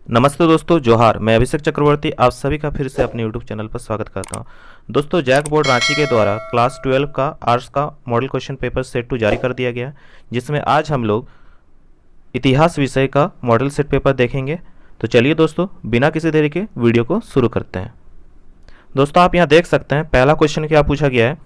नमस्ते दोस्तों, जोहार। मैं अभिषेक चक्रवर्ती आप सभी का फिर से अपने यूट्यूब चैनल पर स्वागत करता हूं। दोस्तों, जैक बोर्ड रांची के द्वारा क्लास 12 का आर्ट्स का मॉडल क्वेश्चन पेपर सेट 2 जारी कर दिया गया, जिसमें आज हम लोग इतिहास विषय का मॉडल सेट पेपर देखेंगे। तो चलिए दोस्तों, बिना किसी देरी के वीडियो को शुरू करते हैं। दोस्तों, आप यहाँ देख सकते हैं पहला क्वेश्चन क्या पूछा गया है,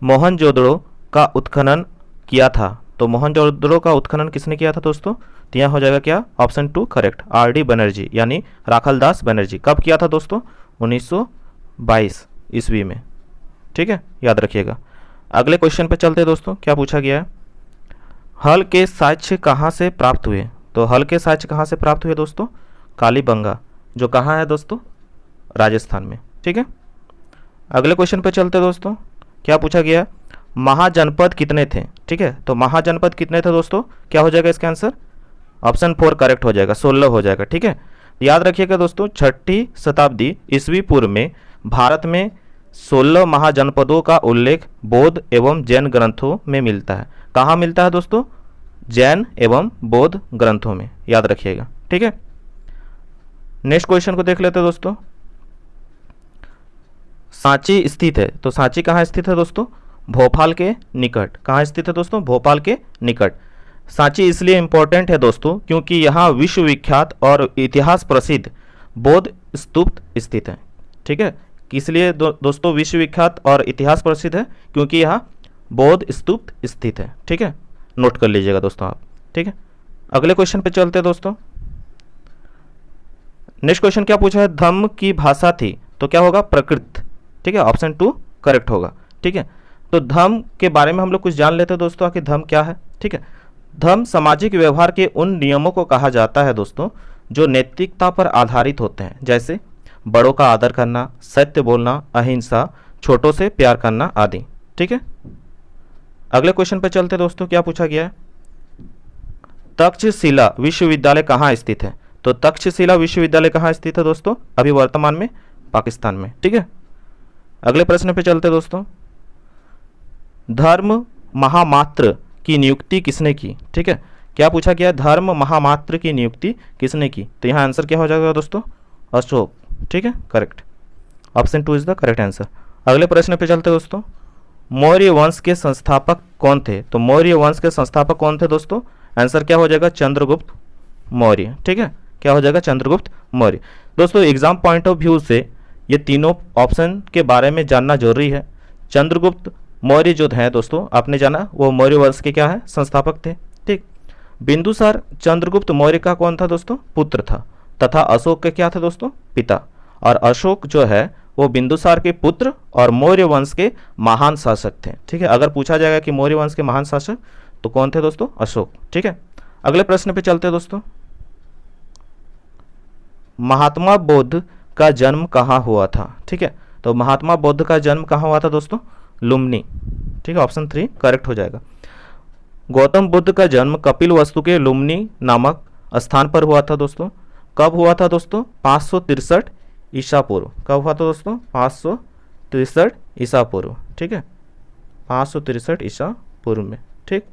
मोहनजोदड़ो का उत्खनन किया था। तो मोहनजोदड़ो का उत्खनन किसने किया था दोस्तों? तो यहाँ हो जाएगा क्या, ऑप्शन 2 करेक्ट, आर.डी. बनर्जी यानी राखलदास बनर्जी। कब किया था दोस्तों? 1922 ईस्वी में। ठीक है, याद रखिएगा। अगले क्वेश्चन पे चलते हैं दोस्तों। क्या पूछा गया है, हल के साक्ष्य कहाँ से प्राप्त हुए? तो हल के साक्ष्य कहाँ से प्राप्त हुए दोस्तों? कालीबंगा, जो कहाँ है दोस्तों? राजस्थान में। ठीक है, अगले क्वेश्चन पे चलते हैं दोस्तों। क्या पूछा गया, महाजनपद कितने थे? ठीक है, तो महाजनपद कितने थे दोस्तों? क्या हो जाएगा इसका आंसर? ऑप्शन 4 करेक्ट हो जाएगा, 16 हो जाएगा। ठीक है, याद रखिएगा दोस्तों, 6ठी शताब्दी ईस्वी पूर्व में भारत में 16 महाजनपदों का उल्लेख बौद्ध एवं जैन ग्रंथों में मिलता है। कहाँ मिलता है दोस्तों? जैन एवं बौद्ध ग्रंथों में, याद रखिएगा। ठीक है, नेक्स्ट क्वेश्चन को देख लेते हैं दोस्तों। सांची स्थित है, तो सांची कहाँ स्थित है दोस्तों? भोपाल के निकट। कहाँ स्थित है दोस्तों? भोपाल के निकट। सांची इसलिए इंपॉर्टेंट है दोस्तों क्योंकि यहाँ विश्वविख्यात और इतिहास प्रसिद्ध बौद्ध स्तूप स्थित है। ठीक है, किस लिए दोस्तों विश्वविख्यात और इतिहास प्रसिद्ध है? क्योंकि यहाँ बौद्ध स्तूप स्थित है। ठीक है, नोट कर लीजिएगा दोस्तों आप। ठीक है, अगले क्वेश्चन पे चलते हैं दोस्तों। नेक्स्ट क्वेश्चन क्या पूछा है, धम्म की भाषा थी, तो क्या होगा? प्रकृत। ठीक है, ऑप्शन 2 करेक्ट होगा। ठीक है, तो धम्म के बारे में हम लोग कुछ जान लेते हैं दोस्तों, आखिर धम्म क्या है। ठीक है, धर्म सामाजिक व्यवहार के उन नियमों को कहा जाता है दोस्तों जो नैतिकता पर आधारित होते हैं, जैसे बड़ों का आदर करना, सत्य बोलना, अहिंसा, छोटों से प्यार करना आदि। ठीक है, अगले क्वेश्चन पे चलते दोस्तों। क्या पूछा गया है, तक्षशिला विश्वविद्यालय कहाँ स्थित है? तो तक्षशिला विश्वविद्यालय कहाँ स्थित है दोस्तों? अभी वर्तमान में पाकिस्तान में। ठीक है, अगले प्रश्न पे चलते दोस्तों। धर्म महामात्र की नियुक्ति किसने की? ठीक है, क्या पूछा गया, धर्म महामात्र की नियुक्ति किसने की? तो यहाँ आंसर क्या हो जाएगा दोस्तों? अशोक। ठीक है, correct, option 2 is the correct answer. अगले प्रश्न पे चलते दोस्तों। मौर्य वंश के संस्थापक कौन थे? तो मौर्य वंश के संस्थापक कौन थे दोस्तों? आंसर क्या हो जाएगा? चंद्रगुप्त मौर्य। ठीक है, क्या हो जाएगा? चंद्रगुप्त मौर्य। दोस्तों, एग्जाम पॉइंट ऑफ व्यू से ये तीनों ऑप्शन के बारे में जानना जरूरी है। चंद्रगुप्त मौर्य जो हैं दोस्तों, आपने जाना वो मौर्य वंश के क्या है? संस्थापक थे। ठीक, बिंदुसार चंद्रगुप्त मौर्य का कौन था दोस्तों? पुत्र था, तथा अशोक के क्या थे दोस्तों? पिता। और अशोक जो है वो बिंदुसार के पुत्र और मौर्य वंश के महान शासक थे। ठीक है, अगर पूछा जाएगा कि मौर्य वंश के महान शासक तो कौन थे दोस्तों? अशोक। ठीक है, अगले प्रश्न पे चलते दोस्तों। महात्मा बुद्ध का जन्म कहाँ हुआ था? ठीक है, तो महात्मा बुद्ध का जन्म कहाँ हुआ था दोस्तों? लुम्बिनी। ठीक है, ऑप्शन 3 करेक्ट हो जाएगा। गौतम बुद्ध का जन्म कपिलवस्तु के लुम्बिनी नामक स्थान पर हुआ था दोस्तों। कब हुआ था दोस्तों? 563 ईसा पूर्व। कब हुआ था दोस्तों? 563 ईसा पूर्व। ठीक है, 563 ईसा पूर्व में। ठीक,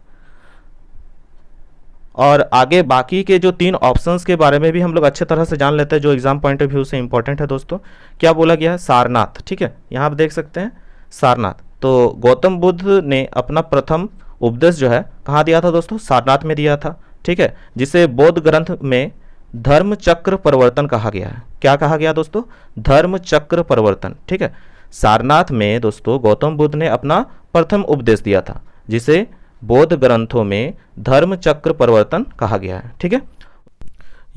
और आगे बाकी के जो 3 ऑप्शंस के बारे में भी हम लोग अच्छे तरह से जान लेते हैं, जो एग्जाम पॉइंट ऑफ व्यू से इंपॉर्टेंट है दोस्तों। क्या बोला गया है? सारनाथ। ठीक है, यहाँ आप देख सकते हैं सारनाथ। तो गौतम बुद्ध ने अपना प्रथम उपदेश जो है कहाँ दिया था दोस्तों? सारनाथ में दिया था। ठीक है, जिसे बौद्ध ग्रंथ में धर्म चक्र परिवर्तन कहा गया है। क्या कहा गया दोस्तों? धर्म चक्र परिवर्तन। ठीक है, सारनाथ में दोस्तों गौतम बुद्ध ने अपना प्रथम उपदेश दिया था, जिसे बौद्ध ग्रंथों में धर्म चक्र परिवर्तन कहा गया है। ठीक है,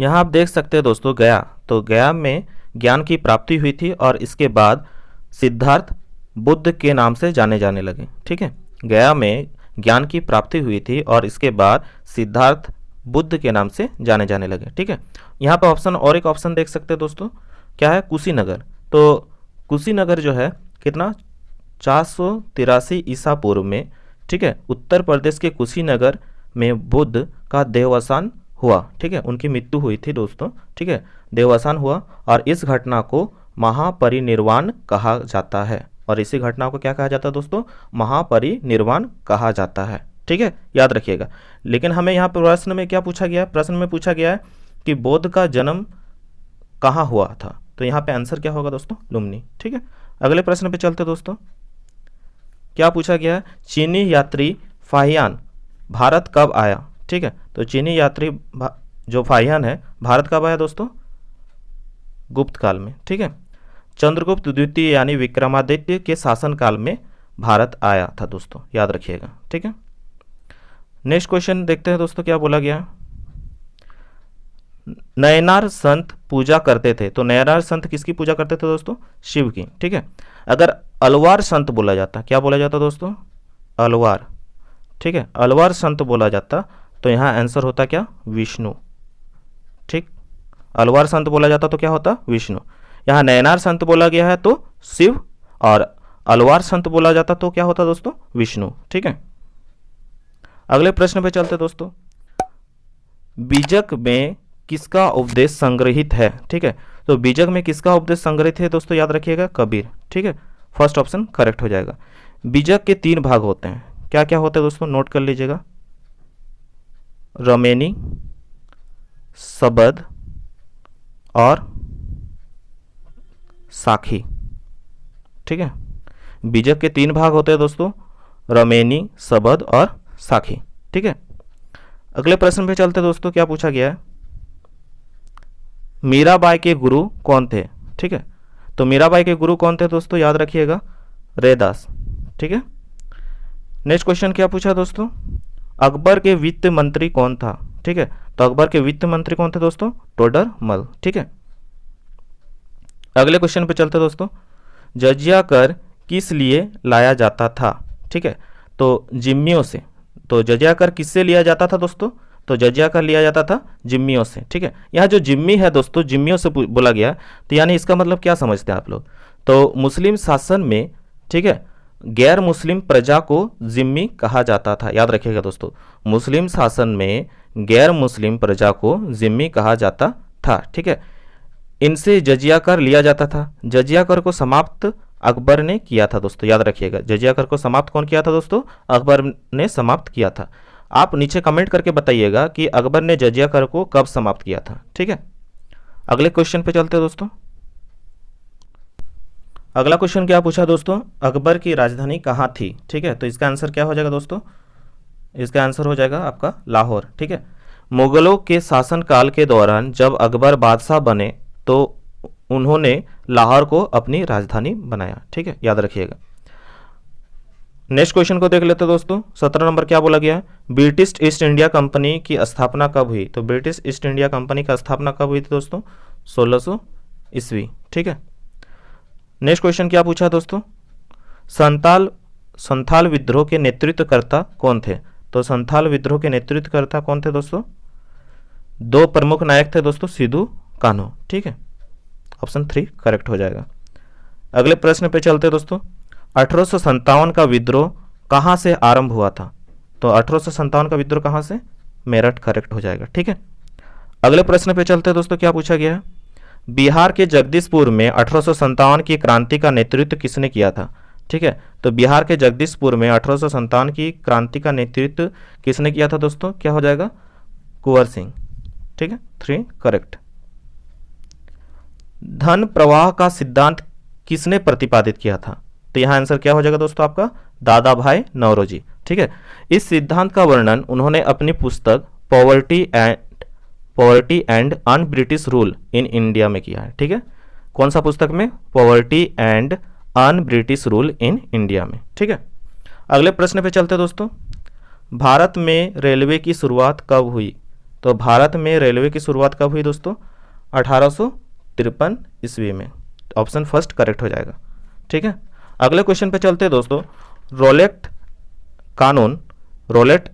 यहाँ आप देख सकते हैं दोस्तों गया, तो गया में ज्ञान की प्राप्ति हुई थी और इसके बाद सिद्धार्थ बुद्ध के नाम से जाने जाने लगे। ठीक है, गया में ज्ञान की प्राप्ति हुई थी और इसके बाद सिद्धार्थ बुद्ध के नाम से जाने जाने लगे। ठीक है, यहाँ पर ऑप्शन और एक ऑप्शन देख सकते हैं दोस्तों, क्या है? कुशीनगर। तो कुशीनगर जो है कितना? 483 ईसा पूर्व में। ठीक है, उत्तर प्रदेश के कुशीनगर में बुद्ध का देहावसान हुआ। ठीक है, उनकी मृत्यु हुई थी दोस्तों। ठीक है, देहावसान हुआ और इस घटना को महापरिनिर्वाण कहा जाता है। और इसी घटना को क्या कहा जाता है दोस्तों? महापरिनिर्वाण कहा जाता है। ठीक है, याद रखिएगा। लेकिन हमें यहाँ पर प्रश्न में क्या पूछा गया है? प्रश्न में पूछा गया है कि बौद्ध का जन्म कहाँ हुआ था? तो यहाँ पे आंसर क्या होगा दोस्तों? लुम्बिनी। ठीक है, अगले प्रश्न पे चलते दोस्तों। क्या पूछा गया है? चीनी यात्री फाहियान भारत कब आया? ठीक है, तो चीनी यात्री जो फाहियान है भारत कब आया दोस्तों? गुप्त काल में। ठीक है, चंद्रगुप्त द्वितीय यानी विक्रमादित्य के शासनकाल में भारत आया था दोस्तों, याद रखिएगा। ठीक है, नेक्स्ट क्वेश्चन देखते हैं दोस्तों, क्या बोला गया? नयनार संत पूजा करते थे, तो नयनार संत किसकी पूजा करते थे दोस्तों? शिव की। ठीक है, अगर अलवार संत बोला जाता, क्या बोला जाता दोस्तों? अलवार। ठीक है, अलवार संत बोला जाता तो यहाँ आंसर होता क्या? विष्णु। ठीक, अलवार संत बोला जाता तो क्या होता? विष्णु। यहाँ नयनार संत बोला गया है तो शिव, और अलवार संत बोला जाता तो क्या होता दोस्तों? विष्णु। ठीक है, अगले प्रश्न पे चलते दोस्तों। बीजक में किसका उपदेश संग्रहित है? ठीक है, तो बीजक में किसका उपदेश संग्रहित है दोस्तों? याद रखिएगा, कबीर। ठीक है, फर्स्ट ऑप्शन करेक्ट हो जाएगा। बीजक के 3 भाग होते हैं, क्या क्या होते हैं दोस्तों? नोट कर लीजिएगा, रमेनी, सबद और साखी। ठीक है, बीजक के 3 भाग होते हैं दोस्तों, रमेनी, सबद और साखी। ठीक है, अगले प्रश्न पे चलते दोस्तों। क्या पूछा गया है? मीराबाई के गुरु कौन थे? ठीक है, तो मीराबाई के गुरु कौन थे दोस्तों? याद रखिएगा, रैदास। ठीक है, नेक्स्ट क्वेश्चन क्या पूछा दोस्तों? अकबर के वित्त मंत्री कौन था? ठीक है, तो अकबर के वित्त मंत्री कौन थे दोस्तों? टोडरमल। ठीक है, अगले क्वेश्चन पे चलते दोस्तों। जजिया कर किस लिए लाया जाता था? ठीक है, तो जिम्मियों से। तो जजिया कर किससे लिया जाता था दोस्तों? तो जजिया कर लिया जाता था जिम्मियों से। ठीक है, यहाँ जो जिम्मी है दोस्तों, जिम्मियों से बोला गया, तो यानी इसका मतलब क्या समझते हैं आप लोग? तो मुस्लिम शासन में, ठीक है, गैर मुस्लिम प्रजा को जिम्मी कहा जाता था। याद रखिएगा दोस्तों, मुस्लिम शासन में गैर मुस्लिम प्रजा को जिम्मी कहा जाता था। ठीक है, इनसे जजिया कर लिया जाता था। जजिया कर को समाप्त अकबर ने किया था दोस्तों, याद रखिएगा, जजिया कर को समाप्त कौन किया था दोस्तों? अकबर ने समाप्त किया था। आप नीचे कमेंट करके बताइएगा कि अकबर ने जजिया कर को कब समाप्त किया था। ठीक है, अगले क्वेश्चन पे चलते हैं दोस्तों। अगला क्वेश्चन क्या पूछा दोस्तों? अकबर की राजधानी कहाँ थी? ठीक है, तो इसका आंसर क्या हो जाएगा दोस्तों? इसका आंसर हो जाएगा आपका लाहौर। ठीक है, मुगलों के शासनकाल के दौरान जब अकबर बादशाह बने तो उन्होंने लाहौर को अपनी राजधानी बनाया। ठीक है, याद रखिएगा। नेक्स्ट क्वेश्चन को देख लेते हैं दोस्तों। 17 नंबर क्या बोला गया है? ब्रिटिश ईस्ट इंडिया कंपनी की स्थापना कब हुई? तो ब्रिटिश ईस्ट इंडिया कंपनी का स्थापना कब हुई थी दोस्तों? 1600 ईस्वी। ठीक है, नेक्स्ट क्वेश्चन क्या पूछा दोस्तों? संथाल विद्रोह के नेतृत्वकर्ता कौन थे? तो संथाल विद्रोह के नेतृत्वकर्ता कौन थे दोस्तों? 2 प्रमुख नायक थे दोस्तों, सिद्धू कान्हो। ठीक है, ऑप्शन 3 करेक्ट हो जाएगा। अगले प्रश्न पे चलते दोस्तों। 1857 का विद्रोह कहाँ से आरंभ हुआ था? तो 1857 का विद्रोह कहाँ से? मेरठ, करेक्ट हो जाएगा। ठीक है, अगले प्रश्न पे चलते दोस्तों। क्या पूछा गया है? बिहार के जगदीशपुर में 1857 की क्रांति का नेतृत्व किसने किया था? ठीक है, तो बिहार के जगदीशपुर में 1857 की क्रांति का नेतृत्व किसने किया था दोस्तों? क्या हो जाएगा? कुंवर सिंह। ठीक है, 3 करेक्ट। धन प्रवाह का सिद्धांत किसने प्रतिपादित किया था? तो यहाँ आंसर क्या हो जाएगा दोस्तों आपका? दादा भाई नौरोजी। ठीक है, इस सिद्धांत का वर्णन उन्होंने अपनी पुस्तक poverty and un British rule in India में किया है। ठीक है, कौन सा पुस्तक में? Poverty and un British rule in India में। ठीक है, अगले प्रश्न पे चलते दोस्तों। भारत में रेलवे की शुरुआत कब हुई? तो भारत में रेलवे की शुरुआत कब हुई दोस्तों? 1853 ईस्वी में। ऑप्शन फर्स्ट करेक्ट हो जाएगा। ठीक है, अगले क्वेश्चन पे चलते दोस्तों। रोलेट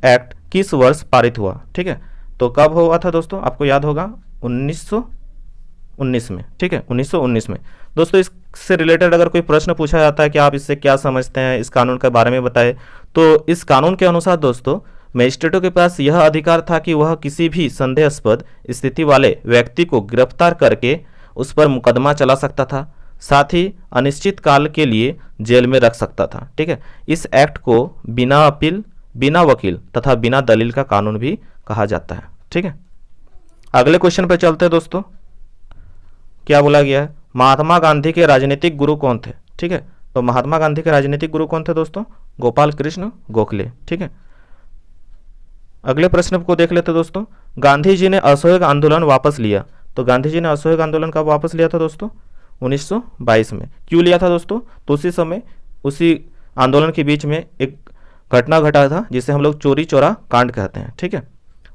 एक्ट किस वर्ष पारित हुआ? ठीक है, तो कब हुआ था दोस्तों? आपको याद होगा 1919 में। ठीक है, 1919 में। दोस्तों इससे रिलेटेड अगर कोई प्रश्न पूछा जाता है कि आप इससे क्या समझते हैं, इस कानून के बारे में बताएं, तो इस कानून के अनुसार दोस्तों मजिस्ट्रेटों के पास यह अधिकार था कि वह किसी भी संदेहास्पद स्थिति वाले व्यक्ति को गिरफ्तार करके उस पर मुकदमा चला सकता था, साथ ही अनिश्चित काल के लिए जेल में रख सकता था। ठीक है, इस एक्ट को बिना अपील, बिना वकील तथा बिना दलील का कानून भी कहा जाता है। ठीक है, अगले क्वेश्चन पर चलते हैं दोस्तों। क्या बोला गया है, महात्मा गांधी के राजनीतिक गुरु कौन थे। ठीक है, तो महात्मा गांधी के राजनीतिक गुरु कौन थे दोस्तों, गोपाल कृष्ण गोखले। ठीक है, अगले प्रश्न को देख लेते दोस्तों, गांधी जी ने असहयोग आंदोलन वापस लिया। तो गांधी जी ने असहयोग आंदोलन कब वापस लिया था दोस्तों, 1922 में। क्यों लिया था दोस्तों, तो उसी समय उसी आंदोलन के बीच में एक घटना घटा था जिसे हम लोग चोरी चौरा कांड कहते हैं। ठीक है,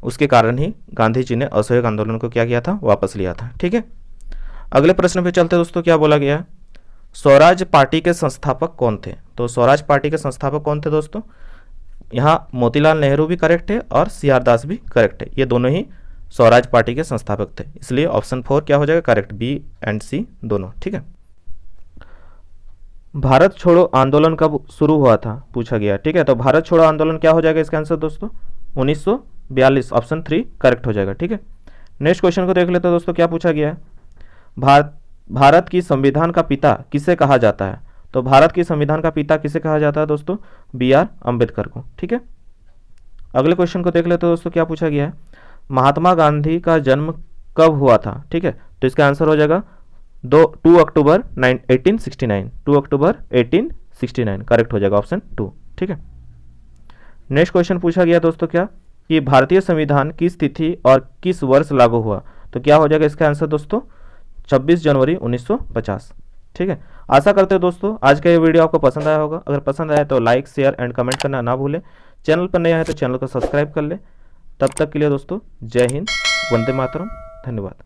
उसके कारण ही गांधी जी ने असहयोग आंदोलन को क्या किया था, वापस लिया था। ठीक है, अगले प्रश्न पे चलते दोस्तों, क्या बोला गया है, स्वराज पार्टी के संस्थापक कौन थे। तो स्वराज पार्टी के संस्थापक कौन थे दोस्तों, यहाँ मोतीलाल नेहरू भी करेक्ट है और सीआर दास भी करेक्ट है, ये दोनों ही स्वराज पार्टी के संस्थापक थे, इसलिए ऑप्शन 4 क्या हो जाएगा करेक्ट, बी एंड सी दोनों। ठीक है, भारत छोड़ो आंदोलन कब शुरू हुआ था पूछा गया। ठीक है, तो भारत छोड़ो आंदोलन क्या हो जाएगा इसका आंसर दोस्तों, 1942, ऑप्शन 3 करेक्ट हो जाएगा। ठीक है, नेक्स्ट क्वेश्चन को देख लेते हैं दोस्तों, क्या पूछा गया है, भारत की संविधान का पिता किसे कहा जाता है। तो भारत की संविधान का पिता किसे कहा जाता है दोस्तों, BR अम्बेडकर को। ठीक है, अगले क्वेश्चन को देख लेते हैं दोस्तों, क्या पूछा गया है, महात्मा गांधी का जन्म कब हुआ था। ठीक है, तो इसका आंसर हो जाएगा 2 अक्टूबर 1869, 2 अक्टूबर 1869 करेक्ट हो जाएगा, ऑप्शन 2। ठीक है, नेक्स्ट क्वेश्चन पूछा गया दोस्तों, क्या कि भारतीय संविधान किस तिथि और किस वर्ष लागू हुआ। तो क्या हो जाएगा इसका आंसर दोस्तों, 26 जनवरी 1950। ठीक है, आशा करते हैं दोस्तों आज का ये वीडियो आपको पसंद आया होगा। अगर पसंद आया तो लाइक शेयर एंड कमेंट करना ना भूलें। चैनल पर नया है तो चैनल को सब्सक्राइब कर लें। तब तक के लिए दोस्तों जय हिंद, वंदे मातरम, धन्यवाद।